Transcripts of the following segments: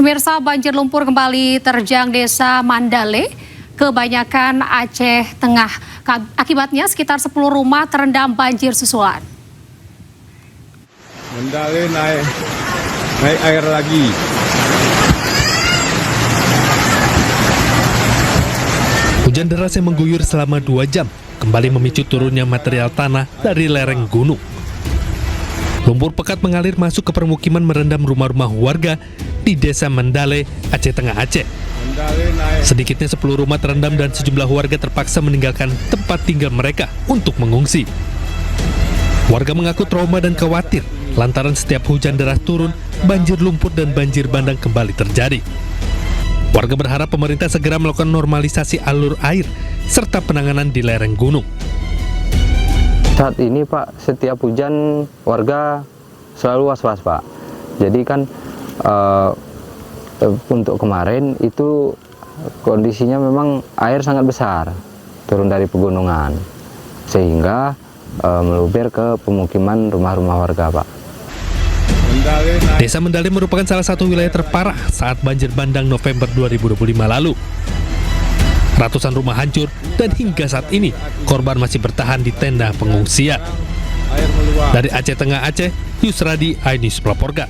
Pemirsa, banjir lumpur kembali terjang desa Mandale, kebanyakan Aceh Tengah. Akibatnya sekitar 10 rumah terendam banjir susulan. Mandale naik air lagi. Hujan deras yang mengguyur selama 2 jam kembali memicu turunnya material tanah dari lereng gunung. Lumpur pekat mengalir masuk ke permukiman merendam rumah-rumah warga di desa Mandale, Aceh Tengah, Aceh. Sedikitnya 10 rumah terendam dan sejumlah warga terpaksa meninggalkan tempat tinggal mereka untuk mengungsi. Warga mengaku trauma dan khawatir lantaran setiap hujan deras turun, banjir lumpur dan banjir bandang kembali terjadi. Warga berharap pemerintah segera melakukan normalisasi alur air serta penanganan di lereng gunung. Saat ini Pak, setiap hujan warga selalu was-was Pak. Jadi kan untuk kemarin itu kondisinya memang air sangat besar turun dari pegunungan sehingga meluber ke pemukiman rumah-rumah warga Pak. Desa Mandale merupakan salah satu wilayah terparah saat banjir bandang November 2025 lalu. Ratusan rumah hancur dan hingga saat ini korban masih bertahan di tenda pengungsian. Dari Aceh Tengah, Aceh, Yusradi, iNews melaporkan.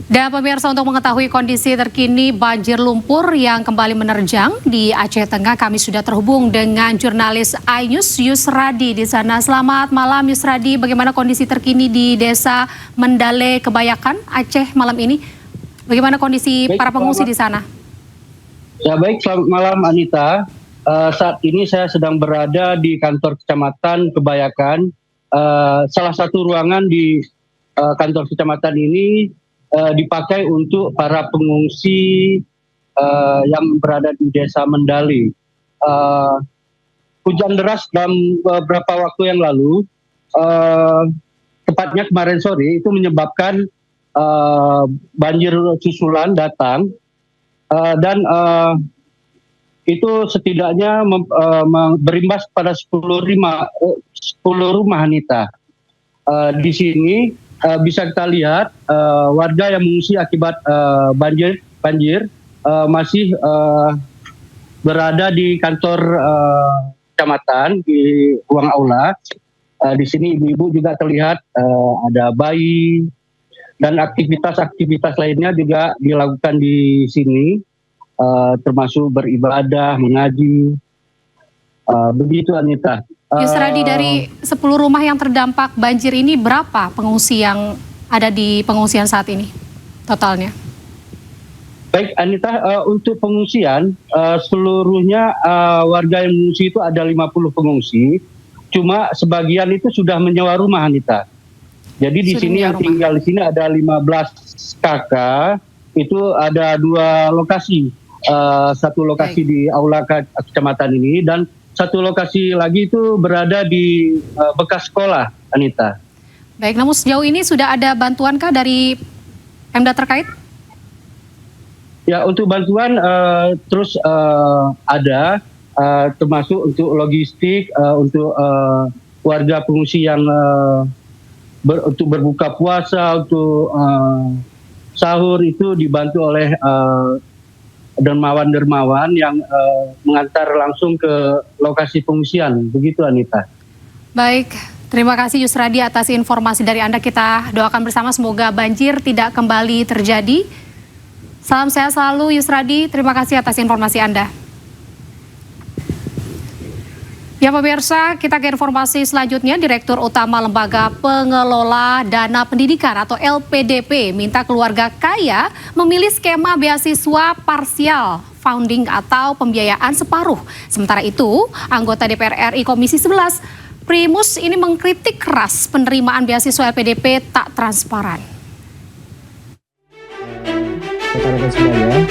Dan pemirsa, untuk mengetahui kondisi terkini banjir lumpur yang kembali menerjang di Aceh Tengah, kami sudah terhubung dengan jurnalis iNews Yusradi di sana. Selamat malam Yusradi, bagaimana kondisi terkini di desa Mandale Kebayakan, Aceh malam ini? Bagaimana kondisi para pengungsi di sana? Ya baik, selamat malam Anita. Saat ini saya sedang berada di kantor kecamatan Kebayakan. Salah satu ruangan di kantor kecamatan ini dipakai untuk para pengungsi yang berada di desa Mandale. Hujan deras dalam beberapa waktu yang lalu, tepatnya kemarin sore, itu menyebabkan banjir susulan datang dan itu setidaknya berimbas pada 10 rumah Anita. Di sini bisa kita lihat warga yang mengungsi akibat banjir masih berada di kantor kecamatan di ruang aula. Di sini ibu-ibu juga terlihat ada bayi. Dan aktivitas-aktivitas lainnya juga dilakukan di sini, termasuk beribadah, mengaji. Begitu Anita. Yusradi, dari 10 rumah yang terdampak banjir ini, berapa pengungsi yang ada di pengungsian saat ini totalnya? Baik Anita, untuk pengungsian seluruhnya warga yang mengungsi itu ada 50 pengungsi. Cuma sebagian itu sudah menyewa rumah Anita. Jadi di sini yang tinggal di sini ada 15 kakak, itu ada 2 lokasi, satu lokasi di aula kecamatan ini dan satu lokasi lagi itu berada di bekas sekolah, Anita. Baik, namun sejauh ini sudah ada bantuankah dari Pemda terkait? Ya, untuk bantuan terus ada, termasuk untuk logistik, untuk warga pengungsi yang untuk berbuka puasa, untuk sahur itu dibantu oleh dermawan-dermawan yang mengantar langsung ke lokasi pengungsian. Begitu Anita. Baik, terima kasih Yusradi atas informasi dari Anda. Kita doakan bersama semoga banjir tidak kembali terjadi. Salam sehat selalu Yusradi, terima kasih atas informasi Anda. Ya pemirsa, kita ke informasi selanjutnya. Direktur Utama Lembaga Pengelola Dana Pendidikan atau LPDP minta keluarga kaya memilih skema beasiswa parsial, funding atau pembiayaan separuh. Sementara itu, anggota DPR RI Komisi 11, Primus ini mengkritik keras penerimaan beasiswa LPDP tak transparan. Rekan-rekan semuanya,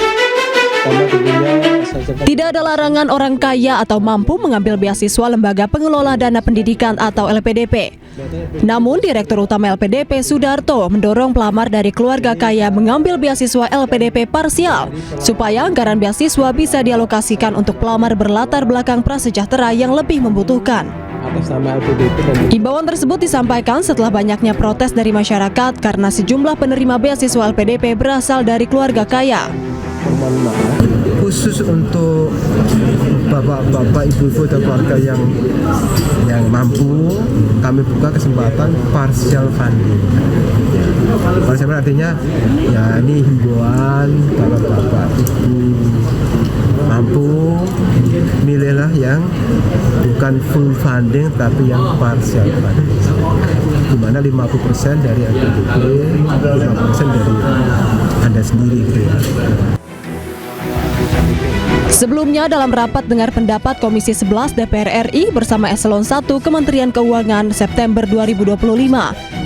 tidak ada larangan orang kaya atau mampu mengambil beasiswa Lembaga Pengelola Dana Pendidikan atau LPDP. Namun, Direktur Utama LPDP Sudarto mendorong pelamar dari keluarga kaya mengambil beasiswa LPDP parsial supaya anggaran beasiswa bisa dialokasikan untuk pelamar berlatar belakang prasejahtera yang lebih membutuhkan. atas nama LPDP dan Imbauan tersebut disampaikan setelah banyaknya protes dari masyarakat karena sejumlah penerima beasiswa LPDP berasal dari keluarga kaya. mohon maaf. Khusus untuk bapak-bapak, ibu-ibu dan keluarga yang mampu, kami buka kesempatan partial funding. Partial funding artinya ya ini himbauan kalau bapak ibu mampu, milihlah yang bukan full funding tapi yang partial funding, di mana 50% dari LPDP, 50% dari Anda sendiri gitu ya. Sebelumnya dalam rapat dengar pendapat Komisi 11 DPR RI bersama Eselon 1 Kementerian Keuangan September 2025,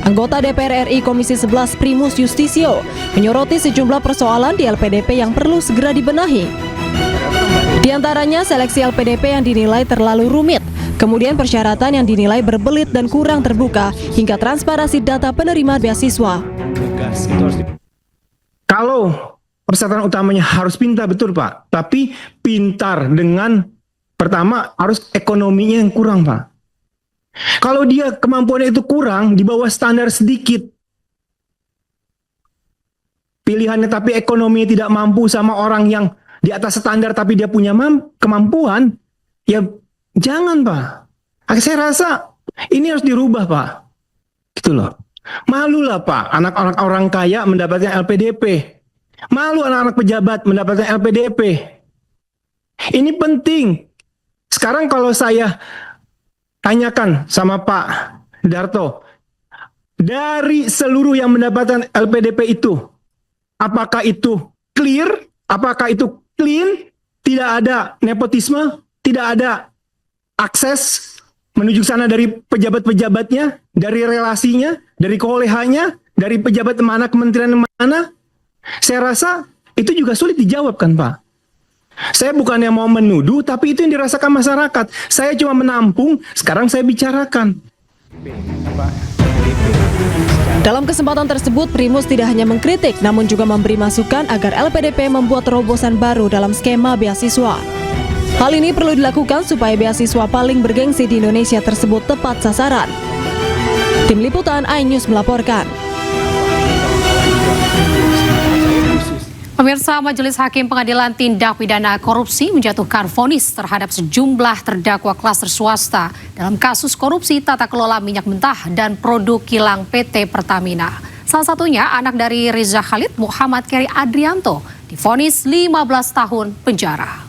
anggota DPR RI Komisi 11 Primus Justisio menyoroti sejumlah persoalan di LPDP yang perlu segera dibenahi. Di antaranya seleksi LPDP yang dinilai terlalu rumit, kemudian persyaratan yang dinilai berbelit dan kurang terbuka, hingga transparansi data penerima beasiswa. Kalau persyaratan utamanya harus pintar, betul Pak. Tapi pintar dengan, pertama harus ekonominya yang kurang Pak. Kalau dia kemampuannya itu kurang, di bawah standar sedikit, pilihannya tapi ekonominya tidak mampu sama orang yang di atas standar tapi dia punya kemampuan, ya jangan Pak. Saya rasa ini harus dirubah Pak. Gitu loh. Malulah Pak, anak-anak orang kaya mendapatkan LPDP. Malu anak-anak pejabat mendapatkan LPDP. Ini penting. Sekarang kalau saya tanyakan sama Pak Darto, dari seluruh yang mendapatkan LPDP itu, apakah itu clear? Apakah itu clean? Tidak ada nepotisme? Tidak ada akses menuju sana dari pejabat-pejabatnya, dari relasinya, dari kolehannya, dari pejabat mana, kementerian mana? Saya rasa itu juga sulit dijawab kan Pak. Saya bukannya mau menuduh, tapi itu yang dirasakan masyarakat. Saya cuma menampung, sekarang saya bicarakan. Dalam kesempatan tersebut, Primus tidak hanya mengkritik, namun juga memberi masukan agar LPDP membuat terobosan baru dalam skema beasiswa. Hal ini perlu dilakukan supaya beasiswa paling bergengsi di Indonesia tersebut tepat sasaran. Tim Liputan iNews melaporkan. Pemirsa, Majelis Hakim Pengadilan Tindak Pidana Korupsi menjatuhkan vonis terhadap sejumlah terdakwa klaster swasta dalam kasus korupsi tata kelola minyak mentah dan produk kilang PT Pertamina. Salah satunya anak dari Riza Khalid, Muhammad Keri Adrianto, divonis 15 tahun penjara.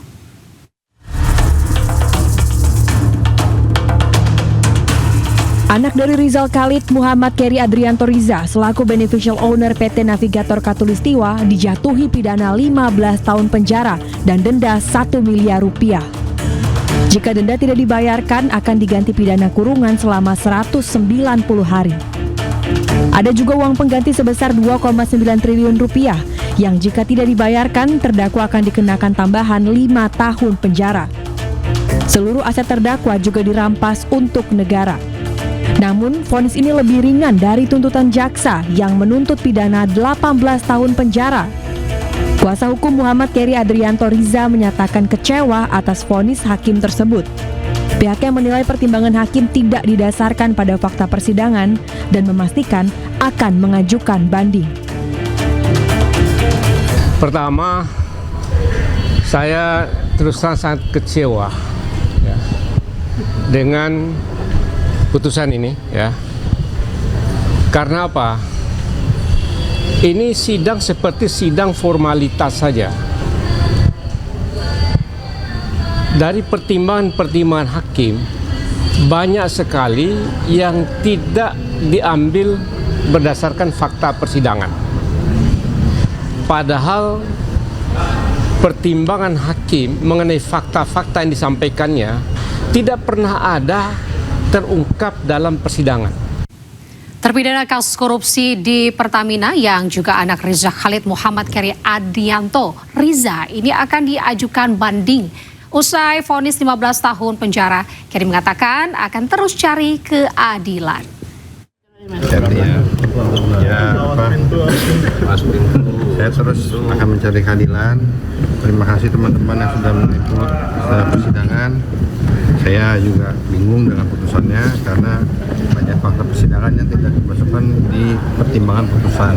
Anak dari Rizal Khalid, Muhammad Keri Adrianto Riza, selaku beneficial owner PT Navigator Katulistiwa, dijatuhi pidana 15 tahun penjara dan denda 1 miliar rupiah. Jika denda tidak dibayarkan, akan diganti pidana kurungan selama 190 hari. Ada juga uang pengganti sebesar 2,9 triliun rupiah, yang jika tidak dibayarkan, terdakwa akan dikenakan tambahan 5 tahun penjara. Seluruh aset terdakwa juga dirampas untuk negara. Namun, vonis ini lebih ringan dari tuntutan jaksa yang menuntut pidana 18 tahun penjara. Kuasa hukum Muhammad Keri Adrianto Riza menyatakan kecewa atas vonis hakim tersebut. Pihaknya menilai pertimbangan hakim tidak didasarkan pada fakta persidangan dan memastikan akan mengajukan banding. Pertama, saya terus terang sangat kecewa ya, dengan putusan ini ya. Karena apa? Ini sidang seperti sidang formalitas saja. Dari pertimbangan-pertimbangan hakim banyak sekali yang tidak diambil berdasarkan fakta persidangan. Padahal pertimbangan hakim mengenai fakta-fakta yang disampaikannya tidak pernah ada terungkap dalam persidangan. Terpidana kasus korupsi di Pertamina yang juga anak Riza Khalid, Muhammad Keri Adrianto Riza ini akan diajukan banding. Usai vonis 15 tahun penjara, Keri mengatakan akan terus cari keadilan. Jadi saya terus akan mencari keadilan. Terima kasih teman-teman yang sudah mengikut persidangan. Saya juga bingung dengan putusannya karena banyak fakta persidangan yang tidak dimasukkan di pertimbangan putusan.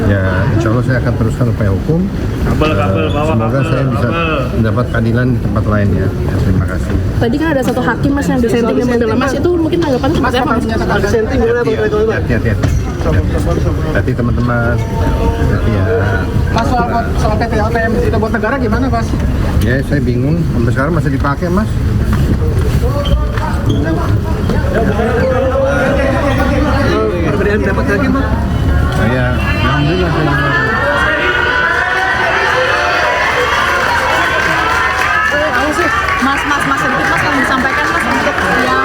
Ya, insya Allah saya akan teruskan upaya hukum. Semoga saya bisa mendapat keadilan di tempat lain ya. Terima kasih. Tadi kan ada satu hakim mas yang disenting yang membela mas, itu mungkin tanggapan mas apa? Disenting hati teman-teman. Hati ya. Mas, soal PT ATM itu buat negara gimana, Mas? Ya, saya bingung. Sampai sekarang masih dipakai, Mas. Perbedaan pendapat lagi, Pak? Saya, alhamdulillah saya. Mas sedikit mas yang disampaikan mas untuk yang